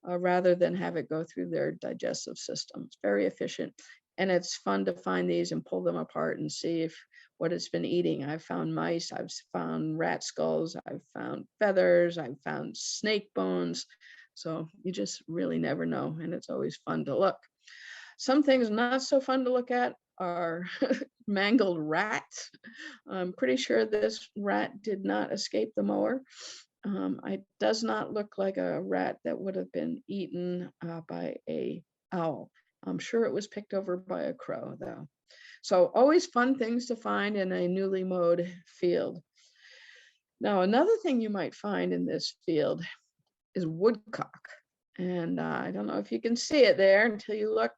rather than have it go through their digestive system. It's very efficient, and it's fun to find these and pull them apart and see if what it's been eating. I've found mice, I've found rat skulls, I've found feathers, I've found snake bones. So you just really never know, and it's always fun to look. Some things not so fun to look at are mangled rats. I'm pretty sure this rat did not escape the mower. It does not look like a rat that would have been eaten by a owl. I'm sure it was picked over by a crow, though. So always fun things to find in a newly mowed field. Now, another thing you might find in this field is woodcock. And I don't know if you can see it there until you look,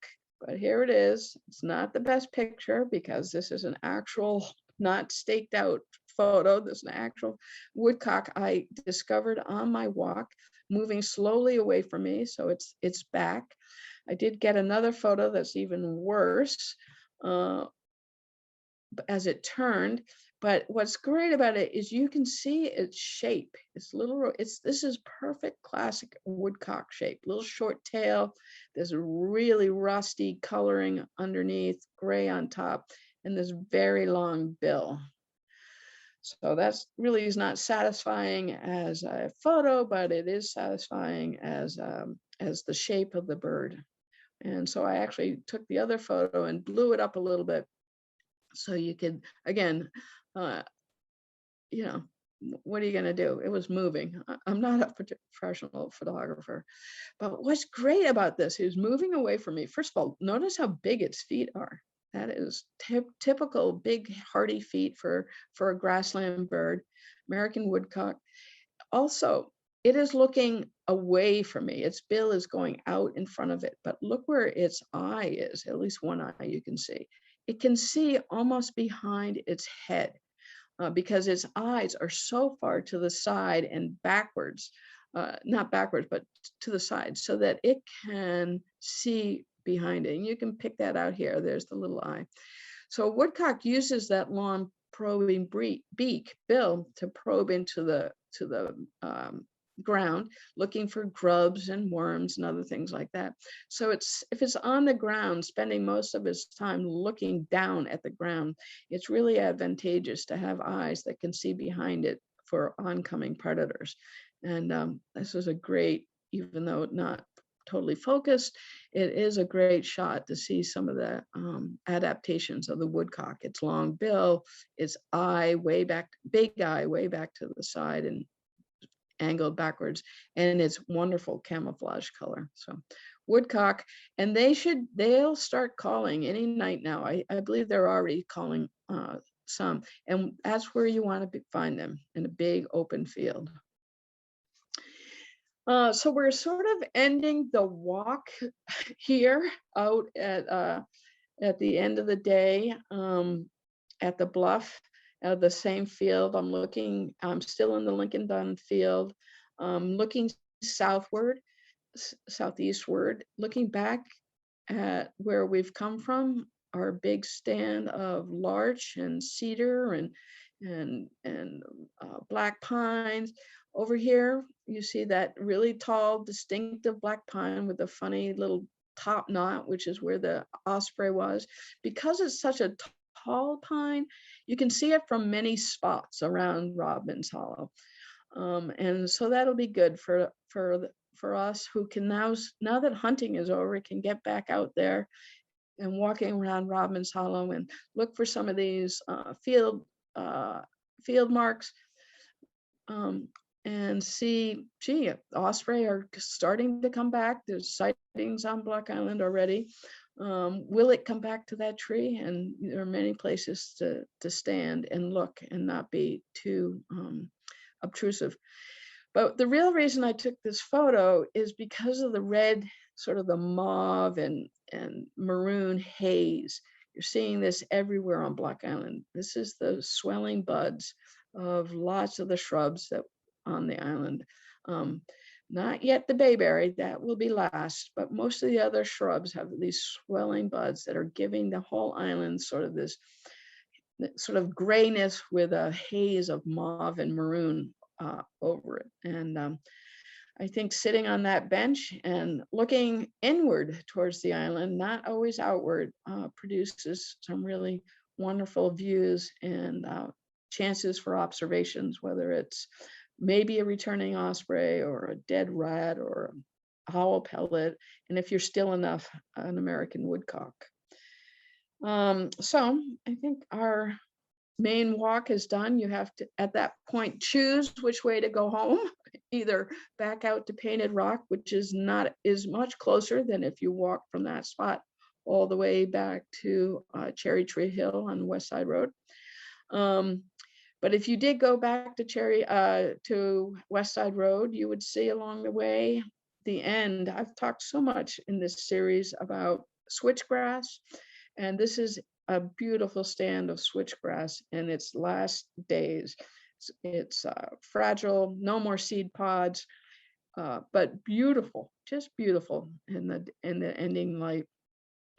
but here it is. It's not the best picture because this is an actual, not staked out photo. This is an actual woodcock I discovered on my walk, moving slowly away from me. So it's back. I did get another photo that's even worse as it turned. But what's great about it is you can see its shape. This is perfect classic woodcock shape. Little short tail. There's a really rusty coloring underneath, gray on top, and this very long bill. So that's really is not satisfying as a photo, but it is satisfying as the shape of the bird. And so I actually took the other photo and blew it up a little bit so you could, again, what are you going to do? It was moving. I'm not a professional photographer, but what's great about this is moving away from me. First of all, notice how big its feet are. That is typical big hardy feet for a grassland bird, American woodcock. Also, it is looking away from me. Its bill is going out in front of it, but look where its eye is, at least one eye you can see. It can see almost behind its head because its eyes are so far to the side and backwards, not backwards, but to the side, so that it can see behind it. And you can pick that out here. There's the little eye. So woodcock uses that long probing bill to probe into the ground, looking for grubs and worms and other things like that. So if it's on the ground, spending most of its time looking down at the ground, it's really advantageous to have eyes that can see behind it for oncoming predators. And this is a great, even though not totally focused, it is a great shot to see some of the adaptations of the woodcock. Its long bill, its eye way back, big eye way back to the side and angled backwards, and its wonderful camouflage color. So woodcock, and they'll start calling any night now. I believe they're already calling some, and that's where you want to find them, in a big open field. So we're sort of ending the walk here out at the end of the day at the bluff of the same field. I'm still in the Lincoln Dunn field, looking southward, southeastward, looking back at where we've come from, our big stand of larch and cedar and black pines. Over here, you see that really tall, distinctive black pine with a funny little top knot, which is where the osprey was. Because it's such a tall pine, you can see it from many spots around Rodman's Hollow. And so that'll be good for us who can now that hunting is over, can get back out there and walking around Rodman's Hollow and look for some of these field marks. And see, gee, osprey are starting to come back. There's sightings on Block Island already. Will it come back to that tree? And there are many places to stand and look and not be too obtrusive. But the real reason I took this photo is because of the red, sort of the mauve and maroon haze. You're seeing this everywhere on Block Island. This is the swelling buds of lots of the shrubs that on the island. Not yet the bayberry, that will be last, but most of the other shrubs have these swelling buds that are giving the whole island sort of this sort of grayness with a haze of mauve and maroon over it. And I think sitting on that bench and looking inward towards the island, not always outward, produces some really wonderful views and chances for observations, whether it's maybe a returning osprey or a dead rat or a owl pellet, and if you're still enough, an American woodcock. So I think our main walk is done. You have to, at that point, choose which way to go home, either back out to Painted Rock, which is much closer than if you walk from that spot all the way back to Cherry Tree Hill on West Side Road. But if you did go back to West Side Road, you would see along the way the end. I've talked so much in this series about switchgrass, and this is a beautiful stand of switchgrass in its last days. It's fragile, no more seed pods, but beautiful, just beautiful in the ending light.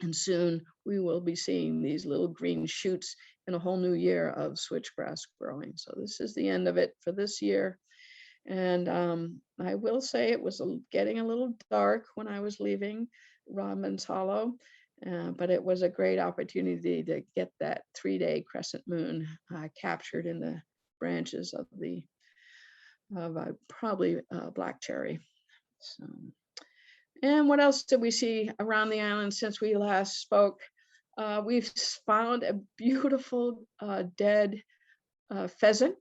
And soon we will be seeing these little green shoots in a whole new year of switchgrass growing. So this is the end of it for this year. And I will say it was getting a little dark when I was leaving Rodman's Hollow, but it was a great opportunity to get that 3-day crescent moon captured in the branches of probably black cherry. So. And what else did we see around the island since we last spoke? We've found a beautiful dead pheasant,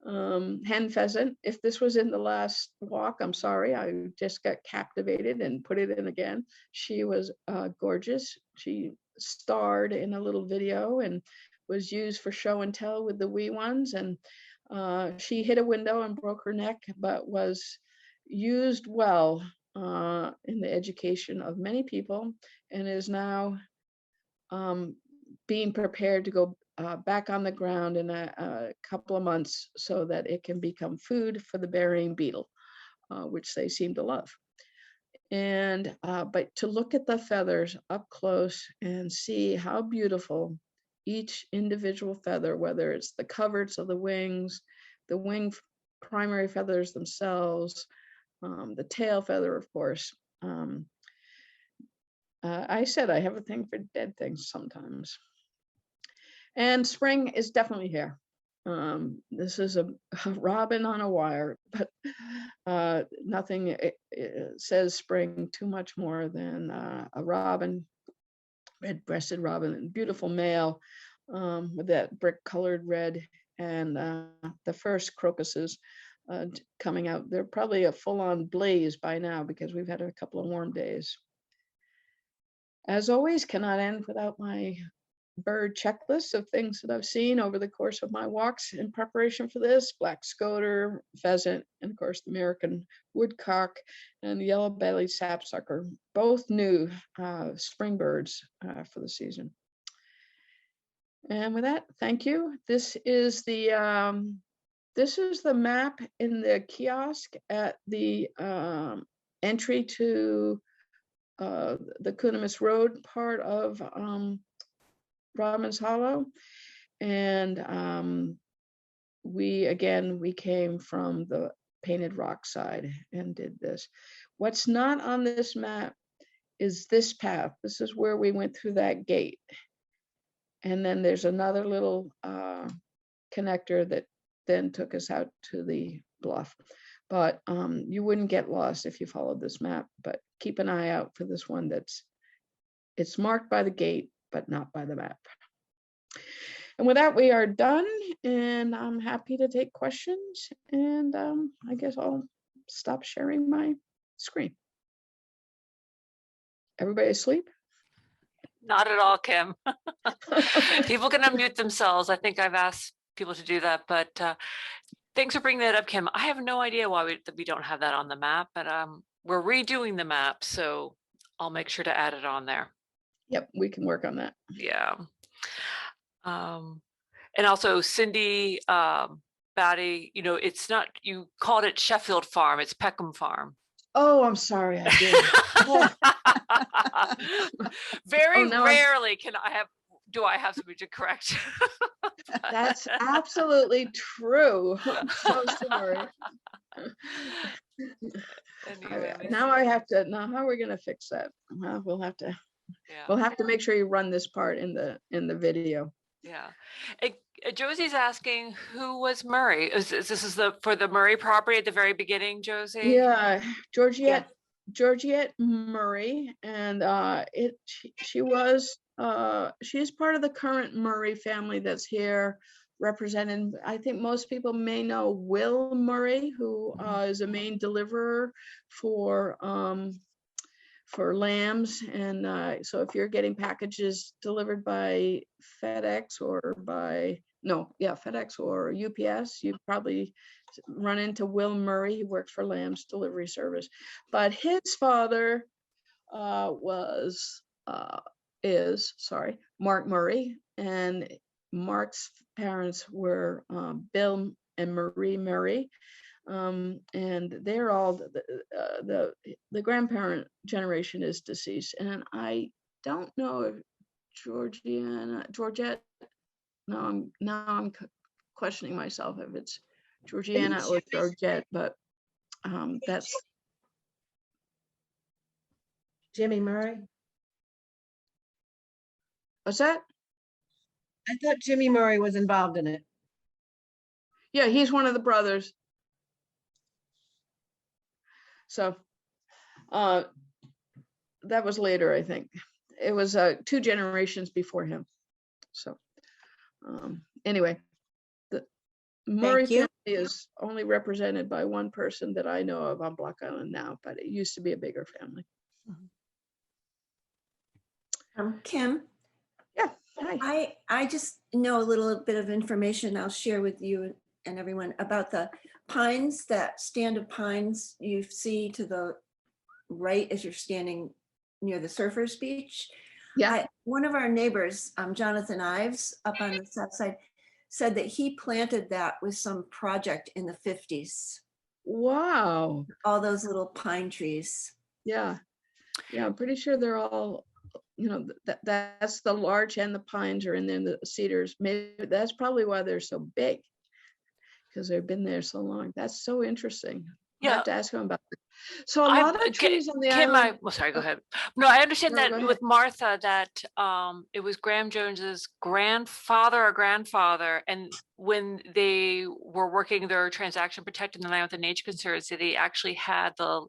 hen pheasant. If this was in the last walk, I'm sorry, I just got captivated and put it in again. She was gorgeous. She starred in a little video and was used for show and tell with the wee ones. And she hit a window and broke her neck, but was used well in the education of many people, and is now being prepared to go back on the ground in a couple of months so that it can become food for the burying beetle, which they seem to love. And but to look at the feathers up close and see how beautiful each individual feather, whether it's the coverts of the wings, the wing primary feathers themselves, the tail feather, of course. I said I have a thing for dead things sometimes. And spring is definitely here. This is a robin on a wire, but nothing says spring too much more than a robin, red-breasted robin, beautiful male with that brick-colored red, and the first crocuses coming out. They're probably a full-on blaze by now because we've had a couple of warm days. As always, cannot end without my bird checklist of things that I've seen over the course of my walks in preparation for this: black scoter, pheasant, and of course the American woodcock and the yellow-bellied sapsucker, both new spring birds for the season. And with that, thank you. This is the map in the kiosk at the entry to the Kunamis Road part of Rodman's Hollow. And we came from the Painted Rock side and did this. What's not on this map is this path. This is where we went through that gate. And then there's another little connector that then took us out to the bluff. But you wouldn't get lost if you followed this map, but keep an eye out for this one it's marked by the gate, but not by the map. And with that, we are done, and I'm happy to take questions. And I guess I'll stop sharing my screen. Everybody asleep? Not at all, Kim. People can unmute themselves. I think I've asked people to do that, but thanks for bringing that up, Kim. I have no idea why we don't have that on the map, but we're redoing the map, so I'll make sure to add it on there. Yep, we can work on that. Yeah. And also Cindy, Batty, it's not, you called it Sheffield Farm, it's Peckham Farm. Oh, I'm sorry, I did. Very rarely do I have something to correct. That's absolutely true. I'm so sorry. Anyway, now how are we gonna fix that? Well, we'll have to make sure you run this part in the video. Yeah. Josie's asking, who was Murray? Is this for the Murray property at the very beginning, Josie? Yeah, Georgette Murray, and she's part of the current Murray family that's here represented. I think most people may know Will Murray, who is a main deliverer for lambs, and so if you're getting packages delivered by FedEx or FedEx or UPS, you probably run into Will Murray. He works for Lamb's Delivery Service, but his father is Mark Murray, and Mark's parents were Bill and Marie Murray. And they're all the grandparent generation is deceased, and I don't know if Georgette. Now I'm questioning myself if it's Georgiana or Georgette, but that's Jimmy Murray. What's that? I thought Jimmy Murray was involved in it. Yeah, he's one of the brothers. So that was later, I think. It was 2 generations before him. So anyway, the Murray family is only represented by one person that I know of on Block Island now, but it used to be a bigger family. Kim. Yeah, hi. I just know a little bit of information I'll share with you and everyone about the pines, that stand of pines you see to the right as you're standing near the Surfers Beach. Yeah. One of our neighbors, Jonathan Ives, up on the south side, said that he planted that with some project in the 50s. Wow. All those little pine trees. Yeah. Yeah, I'm pretty sure they're all, that's the larch and the pines are in there, the cedars. Maybe that's probably why they're so big, because they've been there so long. That's so interesting. Yeah. I have to ask him about that. So a lot of trees on the island. Well, sorry, go ahead. No, I understand No, that go ahead. with Martha that it was Graham Jones's grandfather or grandfather, and when they were working their transaction protecting the land with the Nature Conservancy, they actually had the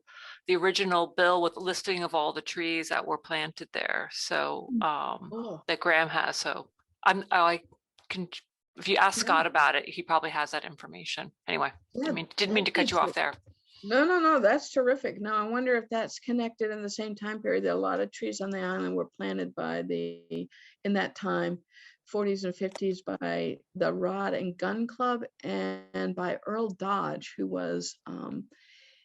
original bill with the listing of all the trees that were planted there. So Oh, that Graham has. So I can, if you ask Yeah. Scott about it, he probably has that information. Anyway, yeah, didn't mean to cut you off there. No, that's terrific. Now, I wonder if that's connected in the same time period. There are a lot of trees on the island were planted by in that time, 40s and 50s, by the Rod and Gun Club and by Earl Dodge, who was,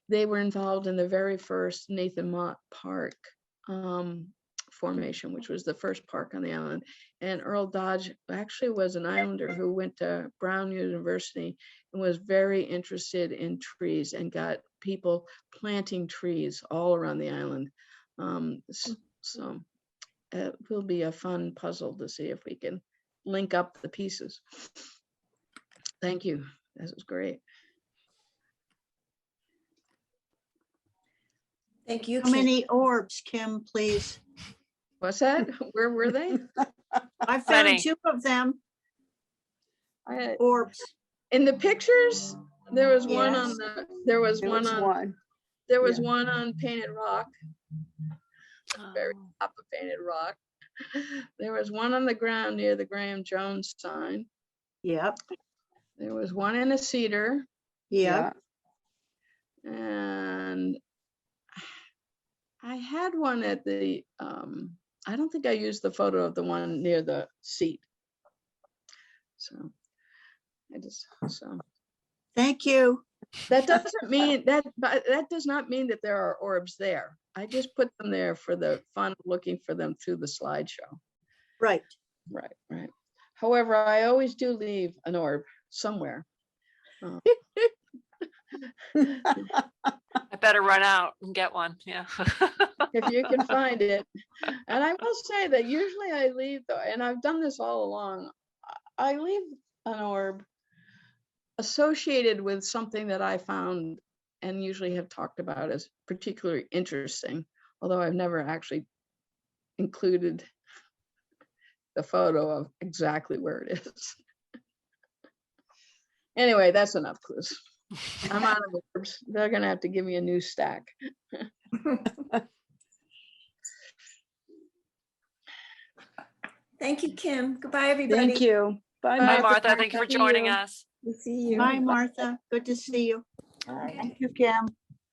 they were involved in the very first Nathan Mott Park formation, which was the first park on the island. And Earl Dodge actually was an islander who went to Brown University and was very interested in trees and got people planting trees all around the island. So it will be a fun puzzle to see if we can link up the pieces. Thank you. This was great. Thank you. How Kim. many orbs, Kim, please? What's that? Where were they? I Many. found 2 of them, I, orbs. in the pictures, there was one on Yes. the, there was There one was on, one. there was yeah. one on Painted Rock, very Oh. top of Painted Rock. There was one on the ground near the Graham Jones sign. Yep, There was one in a cedar, yep. and I had one at the, I don't think I used the photo of the one near the seat. So so Thank you. that doesn't mean that, but that does not mean that there are orbs there. I just put them there for the fun of looking for them through the slideshow. Right. Right. However, I always do leave an orb somewhere. I better run out and get one. Yeah. If you can find it. And I will say that usually I leave, and I've done this all along, I leave an orb associated with something that I found and usually have talked about as particularly interesting, although I've never actually included the photo of exactly where it is. Anyway, that's enough clues. I'm out of orbs. They're gonna have to give me a new stack. Thank you, Kim. Goodbye, everybody. Thank you. Bye, Bye, Hi, Martha. Martha. Thank you for See joining you. us. We'll see you. Bye, Martha. Good to see you. Bye. Thank you, Kim.